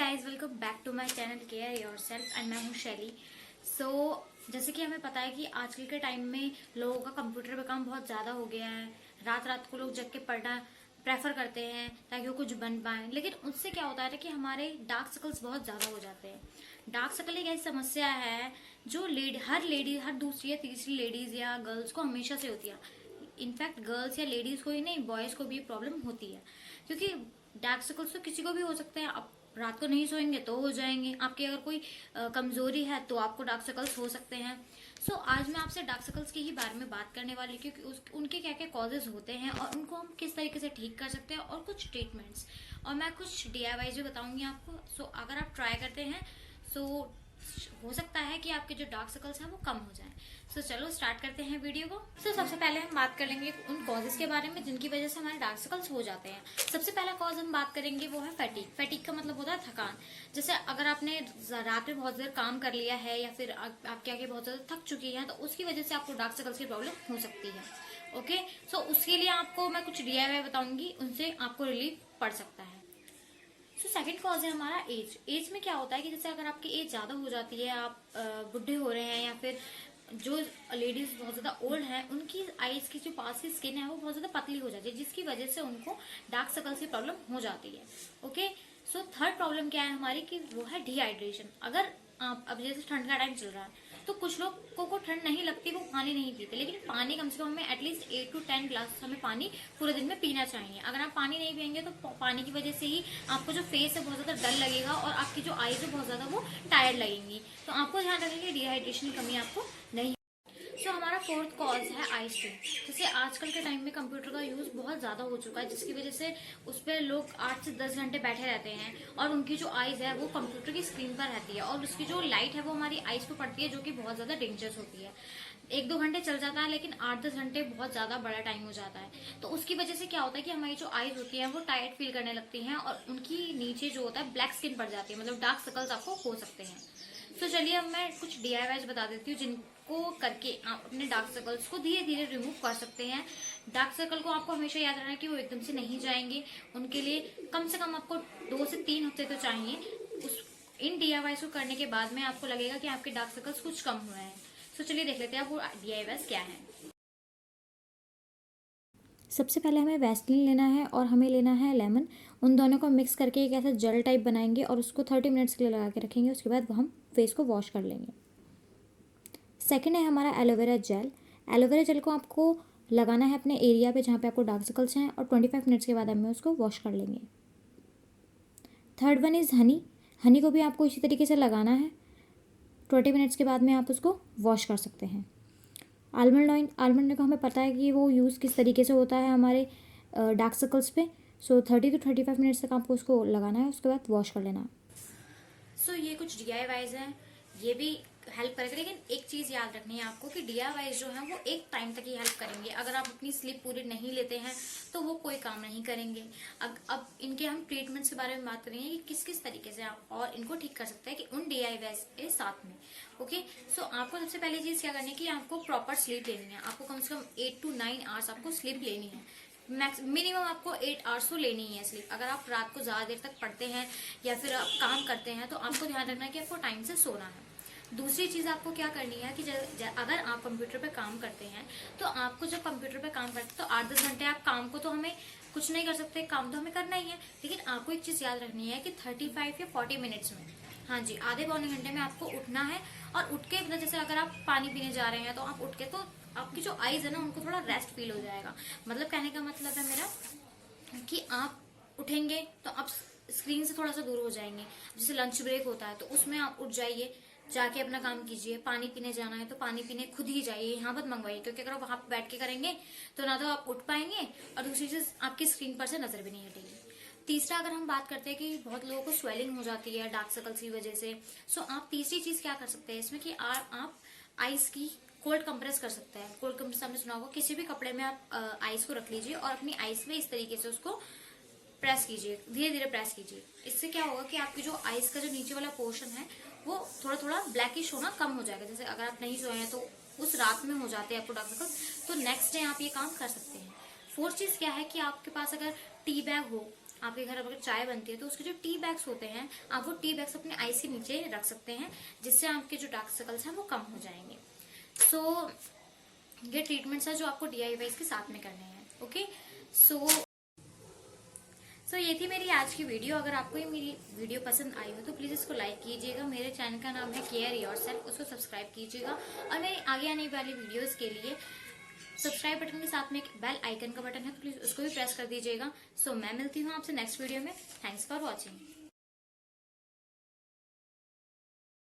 Guys, welcome back to my channel care yourself and मैं हूँ शैली। जैसे कि हमें पता है कि आजकल के टाइम में लोगों का कंप्यूटर पे काम बहुत ज़्यादा हो गया है। रात रात को लोग जग के पढ़ना प्रेफर करते हैं ताकि वो कुछ बन पाए, लेकिन उससे क्या होता है कि हमारे डार्क सर्कल्स बहुत ज़्यादा हो जाते हैं। डार्क सर्कल एक ऐसी समस्या है जो हर दूसरी या तीसरी लेडीज़ या गर्ल्स को हमेशा से होती है। इनफैक्ट गर्ल्स या लेडीज़ को ही नहीं, बॉयज़ को भी प्रॉब्लम होती है, क्योंकि डार्क सर्कल्स तो किसी को भी हो सकते हैं। अब रात को नहीं सोएंगे तो हो जाएंगे। आपकी अगर कोई कमजोरी है तो आपको डार्क सर्कल्स हो सकते हैं। आज मैं आपसे डार्क सर्कल्स के ही बारे में बात करने वाली, क्योंकि उनके क्या क्या कॉजेज होते हैं और उनको हम किस तरीके से ठीक कर सकते हैं, और कुछ ट्रीटमेंट्स, और मैं कुछ DIYs भी बताऊंगी आपको। अगर आप ट्राई करते हैं हो सकता है कि आपके जो डार्क सर्कल्स हैं वो कम हो जाएं। चलो स्टार्ट करते हैं वीडियो को। सबसे पहले हम बात कर लेंगे उन कॉजेज के बारे में जिनकी वजह से हमारे डार्क सर्कल्स हो जाते हैं। सबसे पहला कॉज हम बात करेंगे वो है फैटिक। फैटिक का मतलब होता है थकान। जैसे अगर आपने रात में बहुत देर काम कर लिया है या फिर आपके आगे बहुत ज्यादा थक चुकी है, तो उसकी वजह से आपको डार्क सर्कल्स की प्रॉब्लम हो सकती है। ओके, उसके लिए आपको मैं कुछ DIY बताऊंगी, उनसे आपको रिलीफ पड़ सकता है। सेकंड कॉज है हमारा एज। एज में क्या होता है कि जैसे अगर आपकी एज ज्यादा हो जाती है, आप बुढ़े हो रहे हैं, या फिर जो लेडीज बहुत ज्यादा ओल्ड हैं, उनकी आईज की जो पास की स्किन है वो बहुत ज्यादा पतली हो जाती है, जिसकी वजह से उनको डार्क सर्कल्स की प्रॉब्लम हो जाती है। ओके, थर्ड प्रॉब्लम क्या है हमारी कि वो है डिहाइड्रेशन। अगर आप अब जैसे ठंड का टाइम चल रहा है तो कुछ लोगों को ठंड नहीं लगती, वो पानी नहीं पीते, लेकिन पानी कम से कम हमें एटलीस्ट 8 to 10 ग्लास हमें पानी पूरे दिन में पीना चाहिए। अगर आप पानी नहीं पियेंगे तो पानी की वजह से ही आपको जो फेस है बहुत ज्यादा डल लगेगा और आपकी जो आईज है बहुत ज्यादा वो टायर्ड लगेंगी। तो आपको ध्यान रखें कि डिहाइड्रेशन की कमी आपको नहीं। हमारा फोर्थ कॉज है आई स्ट्रेन। जैसे आजकल के टाइम में कंप्यूटर का यूज बहुत ज्यादा हो चुका है, जिसकी वजह से उस पर लोग 8 से 10 घंटे बैठे रहते हैं और उनकी जो आईज है वो कंप्यूटर की स्क्रीन पर रहती है, और उसकी जो लाइट है वो हमारी आईज पर पड़ती है, जो कि बहुत ज्यादा डेंजरस होती है। 1-2 घंटे चल जाता है, लेकिन 8-10 घंटे बहुत ज्यादा बड़ा टाइम हो जाता है। तो उसकी वजह से क्या होता है कि हमारी जो आईज होती है वो टायर्ड फील करने लगती हैं, और उनकी नीचे जो होता है ब्लैक स्किन पड़ जाती है, मतलब डार्क सर्कल्स आपको हो सकते हैं। चलिए अब मैं कुछ DIYs बता देती हूँ जिनको करके आप अपने डार्क सर्कल्स को धीरे धीरे रिमूव कर सकते हैं। डार्क सर्कल को आपको हमेशा याद रखना कि वो एकदम से नहीं जाएंगे। उनके लिए कम से कम आपको 2 से 3 हफ्ते तो चाहिए। इन DIYs को करने के बाद में आपको लगेगा कि आपके डार्क सर्कल्स कुछ कम हुए हैं। चलिए देख लेते हैं वो DIYs क्या है। सबसे पहले हमें वैसलीन लेना है और हमें लेना है लेमन। उन दोनों को मिक्स करके एक ऐसा जेल टाइप बनाएंगे और उसको 30 मिनट्स के लिए लगा के रखेंगे। उसके बाद हम फेस को वॉश कर लेंगे। सेकेंड है हमारा एलोवेरा जेल। एलोवेरा जेल को आपको लगाना है अपने एरिया पे जहाँ पे आपको डार्क सर्कल्स हैं, और 25 मिनट्स के बाद हमें उसको वॉश कर लेंगे। Third one is Honey. Honey को भी आपको इसी तरीके से लगाना है। 20 मिनट्स के बाद में आप उसको वॉश कर सकते हैं। Almond oil. आलमंड का हमें पता है कि वो यूज़ किस तरीके से होता है हमारे डार्क सर्कल्स पे। 30 to 35 मिनट्स तक आपको उसको लगाना है, उसके बाद वॉश कर लेना। ये कुछ DIYs हैं, ये भी हेल्प करेगा, लेकिन एक चीज याद रखनी है आपको कि DIYs जो है वो एक टाइम तक ही हेल्प करेंगे। अगर आप अपनी स्लीप पूरी नहीं लेते हैं तो वो कोई काम नहीं करेंगे। अब इनके हम ट्रीटमेंट्स के बारे में बात करेंगे कि किस किस तरीके से आप और इनको ठीक कर सकते हैं कि उन DIYs के साथ में। ओके, आपको सबसे पहली चीज क्या करनी है कि आपको प्रॉपर स्लीप लेनी है। आपको कम से कम 8 to 9 आवर्स आपको स्लीप लेनी है। मिनिमम आपको 8 आवर्स तो लेनी ही है स्लीप। अगर आप रात को ज्यादा देर तक पढ़ते हैं या फिर आप काम करते हैं तो आपको ध्यान रखना है कि आपको टाइम से सोना है। दूसरी चीज आपको क्या करनी है कि अगर आप कंप्यूटर पे काम करते हैं तो आपको जब कंप्यूटर पे काम करते हैं तो 8-10 घंटे आप काम को तो हमें कुछ नहीं कर सकते, काम तो हमें करना ही है, लेकिन आपको एक चीज याद रखनी है कि 35 या 40 मिनट्स में, हाँ जी, आधे पौने घंटे में आपको उठना है। और उठ के मतलब जैसे अगर आप पानी पीने जा रहे हैं तो आप उठ के, तो आपकी जो आईज है ना उनको थोड़ा रेस्ट फील हो जाएगा। मतलब कहने का मतलब है मेरा कि आप उठेंगे तो आप स्क्रीन से थोड़ा सा दूर हो जाएंगे। जैसे लंच ब्रेक होता है तो उसमें आप उठ जाइए, जाके अपना काम कीजिए। पानी पीने जाना है तो पानी पीने खुद ही जाइए, यहाँ मत मंगवाइए, क्योंकि अगर आप वहां बैठ के करेंगे तो ना तो आप उठ पाएंगे और दूसरी चीज आपकी स्क्रीन पर से नजर भी नहीं हटेगी। तीसरा, अगर हम बात करते हैं कि बहुत लोगों को स्वेलिंग हो जाती है डार्क सर्कल्स की वजह से, आप तीसरी चीज क्या कर सकते हैं इसमें कि आप आइस की कोल्ड कंप्रेस कर सकते हैं। कोल्ड कंप्रेस आपने सुना होगा, किसी भी कपड़े में आप आइस को रख लीजिए और अपनी आइस में इस तरीके से उसको प्रेस कीजिए, धीरे धीरे प्रेस कीजिए। इससे क्या होगा कि आपकी जो आइस का जो नीचे वाला पोर्शन है वो थोड़ा थोड़ा ब्लैकिश होना कम हो जाएगा। जैसे अगर आप नहीं सोए हैं तो उस रात में हो जाते हैं आपको डार्क सर्कल, तो नेक्स्ट डे आप ये काम कर सकते हैं। फोर्थ चीज क्या है कि आपके पास अगर टी बैग हो, आपके घर अगर चाय बनती है तो उसके जो टी बैग्स होते हैं, आप वो टी बैग्स अपने आईज के नीचे रख सकते हैं, जिससे आपके जो डार्क सर्कल्स हैं वो कम हो जाएंगे। सो ये ट्रीटमेंट्स है जो आपको DIY के साथ में करने हैं। ओके, सो ये थी मेरी आज की वीडियो। अगर आपको ये मेरी वीडियो पसंद आई हो तो प्लीज इसको लाइक कीजिएगा। मेरे चैनल का नाम है केयर योरसेल्फ, उसको सब्सक्राइब कीजिएगा। और मेरी आगे आने वाली वीडियोस के लिए सब्सक्राइब बटन के साथ में एक बेल आइकन का बटन है, तो प्लीज उसको भी प्रेस कर दीजिएगा। सो मैं मिलती हूँ आपसे नेक्स्ट वीडियो में। Thanks for watching.